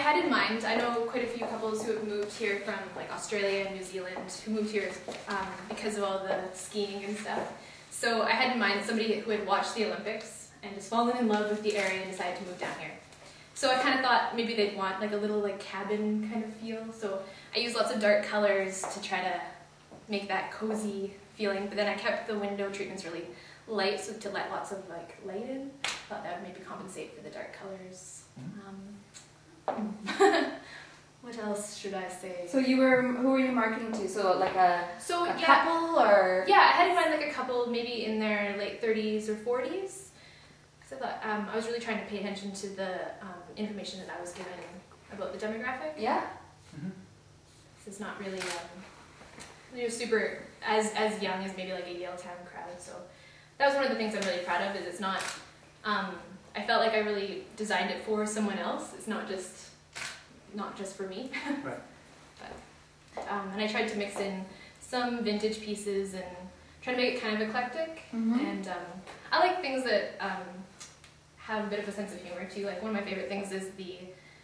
had in mind, I know quite a few couples who have moved here from like Australia and New Zealand who moved here because of all the skiing and stuff. So I had in mind somebody who had watched the Olympics and just fallen in love with the area and decided to move down here. So I kind of thought maybe they'd want like a little like cabin kind of feel. So I used lots of dark colors to try to make that cozy feeling, but then I kept the window treatments really light, so to let lots of like light in. Thought that would maybe compensate for the dark colors. What else should I say? So who were you marketing to? So like a couple or? Yeah, I had to find like a couple maybe in their late 30s or 40s. Because I thought I was really trying to pay attention to the information that I was given about the demographic. Yeah. This is not really super as young as maybe like a Yale Town crowd. So that was one of the things I'm really proud of. Is it's not. I felt like I really designed it for someone else. It's not just for me. Right. But, and I tried to mix in some vintage pieces and try to make it kind of eclectic. And I like things that have a bit of a sense of humor too. Like one of my favorite things is the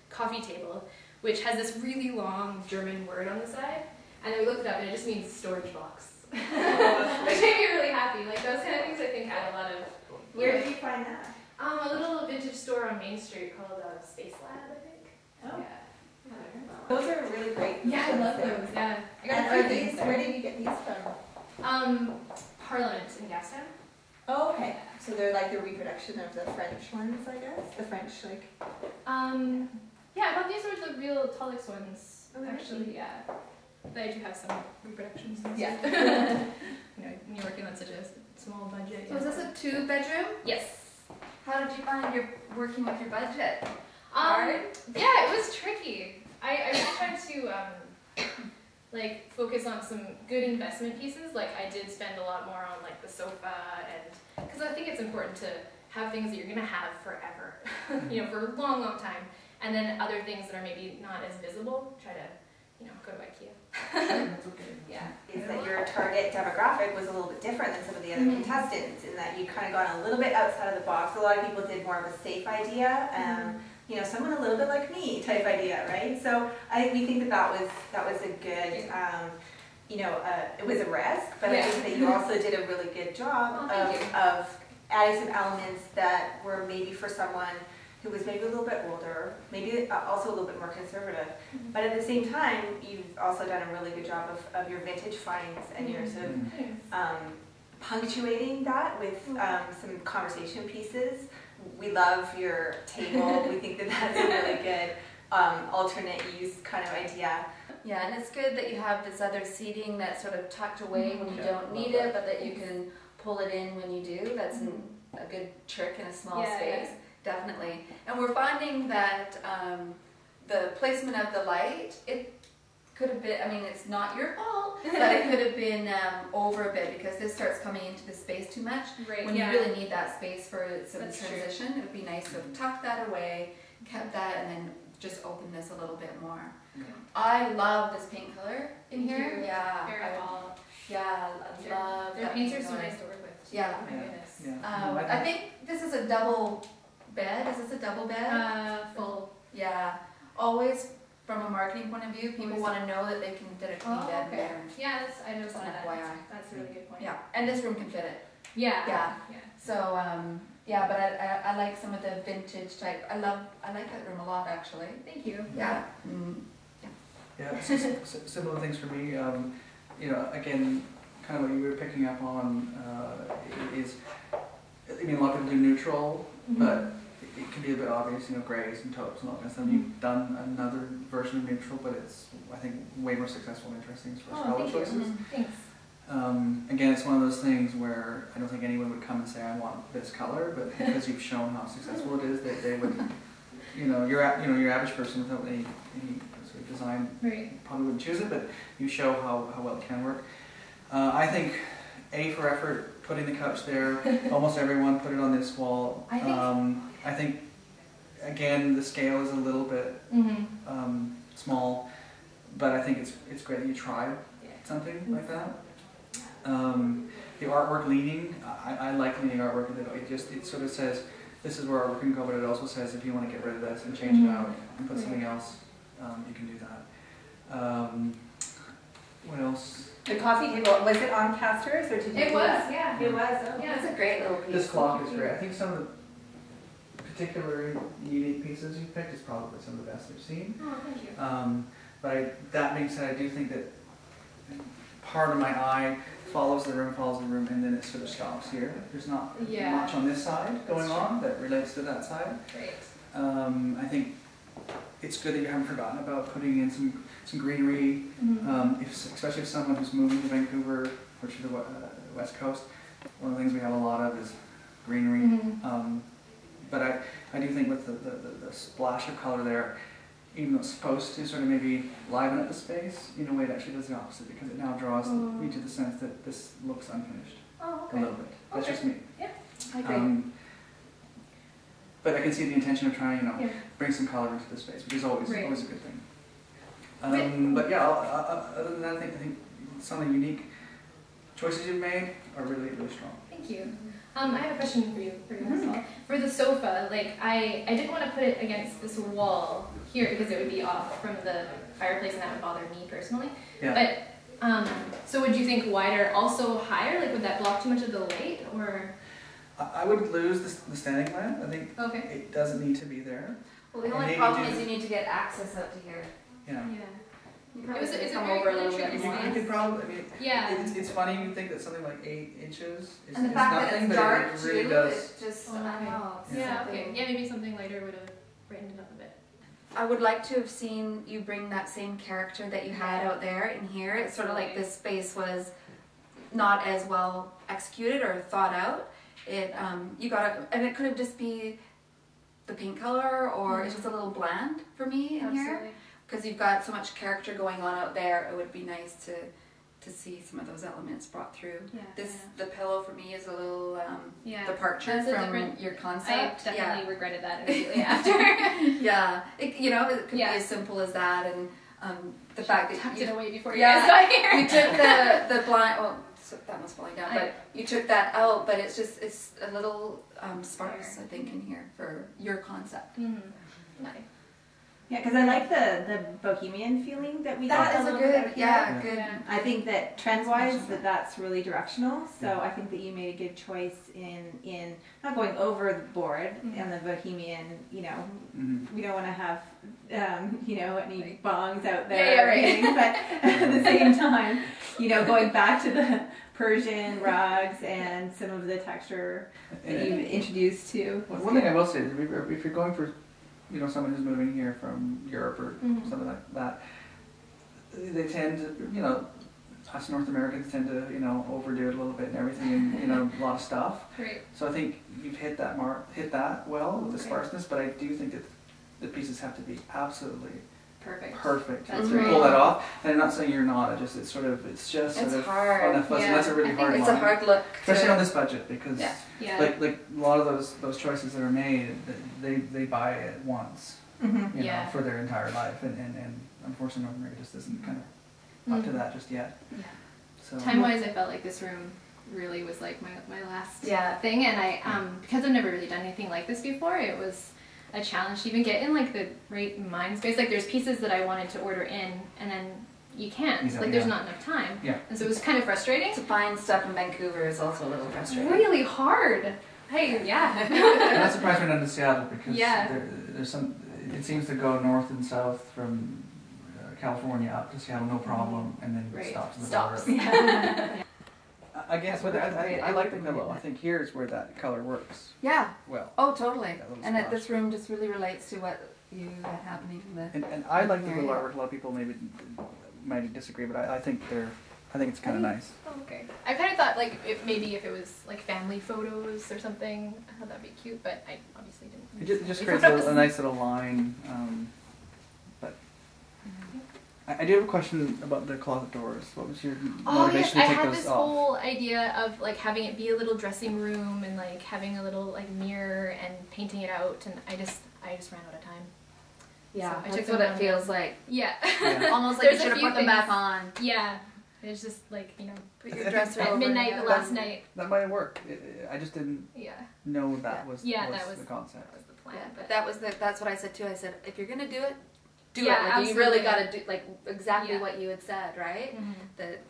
coffee table, which has this really long German word on the side. And then we looked it up and it just means storage box. Which made me really happy. Like those kind of things I think add a lot of... Where did you find that? A little vintage store on Main Street called Space Lab, I think. Oh. Yeah. Those are really great. Yeah, I love those. Yeah. I got And are these, where did you get these from? Parliament in Gastown. Oh, okay. So they're like the reproduction of the French ones, I guess? The French, like... Yeah, I thought these were the real Tullix ones, Oh, actually, yeah. But I do have some reproductions. Yeah. You know, when you're working on such a small budget. So is this a 2-bedroom? Yes. How did you find you're working with your budget? Yeah, it was tricky. I really tried to like focus on some good investment pieces. Like I did spend a lot more on like the sofa, and because I think it's important to have things that you're gonna have forever, you know, for a long, long time. And then other things that are maybe not as visible, try to, you know, go to IKEA. That's okay. Yeah. Is that your target demographic was a little bit different than some of the other contestants, in that you kind of gone a little bit outside of the box. A lot of people did more of a safe idea, you know, someone a little bit like me type idea, right? So we think that was a good, you know, it was a risk, but I think that you also did a really good job of adding some elements that were maybe for someone who was maybe a little bit older, maybe also a little bit more conservative. But at the same time, you've also done a really good job of your vintage finds and your sort of punctuating that with some conversation pieces. We love your table. We think that that's a really good alternate use kind of idea. Yeah, and it's good that you have this other seating that's sort of tucked away when you don't need it, but that you can pull it in when you do. That's a good trick in a small space. Definitely. And we're finding that the placement of the light, it could have been, I mean, it's not your fault, but it could have been over a bit, because this starts coming into the space too much. Right. When you really need that space for some That's transition, it would be nice to have tucked that away, kept that, and then just open this a little bit more. Okay. I love this paint color in Thank here. you. Yeah. Very tall. Yeah, I love Their that paints are paint so color. nice to work with. Yeah. Oh my goodness. Yeah. I think this is a double bed. Is this a double bed? Full. Yeah. Always from a marketing point of view, people want to know that they can get a queen bed there. Yeah, I noticed Just an that. FYI. That's a really good point. Yeah, and this room can fit it. Yeah. Yeah. Yeah. So yeah, but I like some of the vintage type. I like that room a lot, actually. Thank you. Yeah. Yeah, similar things for me. You know, again, kind of what you were picking up on is, I mean, a lot of people do neutral, but it can be a bit obvious, you know, grays and taupes and all that kind of stuff. You've done another version of neutral, but it's, I think, way more successful and interesting as far as color choices. Thanks. Again, it's one of those things where I don't think anyone would come and say, I want this color, but because you've shown how successful it is, they would, you know, your average person without any sort of design probably wouldn't choose it, but you show how well it can work. I think A for effort, putting the couch there. Almost everyone put it on this wall. I think again, the scale is a little bit small, but I think it's great that you tried something like that. The artwork leaning, I like leaning artwork. It sort of says, this is where our work can go, but it also says if you want to get rid of this and change it out and put something else, you can do that. What else? The coffee table, was it on casters or did you It do was, that? yeah. It was, oh. Yeah, it's a great little piece. This clock is great. I think some of the particular unique pieces you picked is probably some of the best I've seen. Oh, thank you. But that being said, I do think that part of my eye follows the room, and then it sort of stops here. There's not much on this side going on that relates to that side. Great. I think it's good that you haven't forgotten about putting in some greenery, especially if someone who's moving to Vancouver or to the West Coast. One of the things we have a lot of is greenery. But I do think with the splash of color there, even though it's supposed to sort of maybe liven up the space, in a way it actually does the opposite, because it now draws me to the sense that this looks unfinished a little bit. That's just me. Yeah, I agree. But I can see the intention of trying, bring some color into the space, which is always a good thing. But yeah, other than that, I think some of the unique choices you've made are really, really strong. Thank you. I have a question for you as well. For the sofa, like I didn't want to put it against this wall here because it would be off from the fireplace and that would bother me personally. Yeah. But so would you think wider, also higher? Like would that block too much of the light, or? I would lose the standing lamp. I think it doesn't need to be there. Well, the only problem is you need to get access out to here. Yeah. It's come very over a little bit tricky more. You could probably, it's funny you think that something like 8 inches is And the fact nothing, that it's dark but it really too, does. it just, I don't know. Yeah, okay. Yeah, maybe something lighter would have brightened it up a bit. I would like to have seen you bring that same character that you had out there in here. It's sort of like this space was not as well executed or thought out. It and it could have just be the paint color, or it's just a little bland for me in here. Because you've got so much character going on out there, it would be nice to see some of those elements brought through. The pillow for me is a little departure from your concept. I definitely regretted that immediately after. It could be as simple as that, and the fact that tucked it away before you guys got here. You took the blind. Well, that was falling down, but you took that out. But it's a little sparse, I think, in here for your concept. Nice. Yeah, because I like the bohemian feeling that we got. That is a good, good. I think that trend-wise, that's really directional. So I think that you made a good choice in not going overboard on the bohemian. We don't want to have any bongs out there or anything, but at the same time, going back to the Persian rugs and some of the texture that you've introduced to. One thing I will say is if you're going for someone who's moving here from Europe or something like that, they tend to, us North Americans tend to, overdo it a little bit and everything, and a lot of stuff. Right. So I think you've hit that well with the sparseness, but I do think that the pieces have to be absolutely perfect That's to right. pull that off. And I'm not saying you're not. It's just it's hard. and that's a really hard It's line. a hard look, especially on this budget, because like a lot of those choices that are made, they buy it once, for their entire life, and unfortunately North America just isn't kind of up to that just yet. Yeah. So Time-wise, I felt like this room really was like my last thing, and I because I've never really done anything like this before, it was a challenge to even get in like the right mind space. Like there's pieces that I wanted to order in, and then you can't. Like there's not enough time. Yeah. And so it was kind of frustrating. To find stuff in Vancouver is also a little frustrating. Really hard. Hey, yeah. And that surprised me down to Seattle, because there's some. It seems to go north and south from California up to Seattle, no problem, and then it stops in the border. Yeah. Again, but I like the pillow. I think here's where that color works. Yeah. Well. Oh, totally. And splash. this room just really relates to what you had happening in the. And I like the little artwork. A lot of people maybe might disagree, but I think it's kind of nice. Oh, okay. I kind of thought like if it was like family photos or something, I thought that'd be cute, but I obviously didn't. It just creates a nice little line. But I do have a question about the closet doors. What was your motivation to take those off? I had this whole idea of like having it be a little dressing room and like having a little like mirror and painting it out, and I just ran out of time. Yeah, so that's what it feels like. Yeah. Almost like you should have put them back on. Yeah. It's just like, you know, Put your dresser at over midnight and the last night. That might work. I just didn't Yeah, know that was Yeah, that was the concept. that was the plan. Yeah, but but that's what I said too. I said, if you're gonna do it, do Yeah, it. Like, you really absolutely. got to do like exactly Yeah. what you had said, right? Mhm. That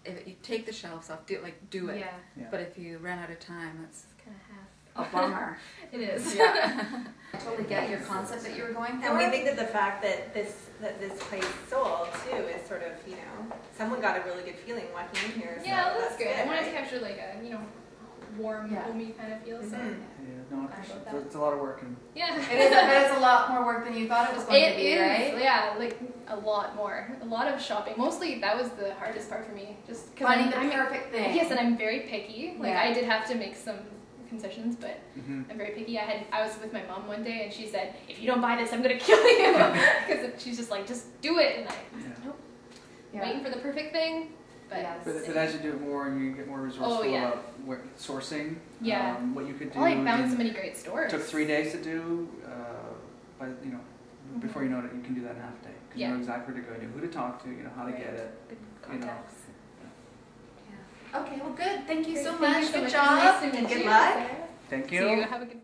if you take the shelves off, do it. Yeah, Yeah. But if you run out of time, that's kind of half. a bummer. It is. Yeah. I totally get your concept that you were going for. And we think that the fact that this place sold too is sort of, someone got a really good feeling walking in here. So Yeah, well, that's good. I wanted to right? capture like a, warm, Yeah. homey kind of feel. So Mhm. Yeah, no, I appreciate that. it. It's a lot of work and yeah, It is, but it's a lot more work than you thought it was going to be, is. right? Yeah, like a lot more. A lot of shopping. Mostly that was the hardest part for me. Just because Finding the perfect thing. Yes, and I'm very picky. Like Yeah. I did have to make some concessions, but Mhm. I'm very picky. I was with my mom one day and she said, "If you don't buy this, I'm gonna kill you," because she's just like, "Just do it," and I was like, Yeah. nope, Yeah. waiting for the perfect thing. But Yes. But as you do it more and you get more resourceful yeah. about sourcing, Yeah. what you could do. well, I found in- so many great stores. Took 3 days to do, before you know it, you can do that in half a day. Because you Yeah. know exactly where to go, you know who to talk to, you know how to Right. get it. Good You know. contacts. Yeah. Okay, well, good. Thank you so Great. much. Thank you so Good much. job. Nice to meet And good you. luck. Thank See you. you. Have a good.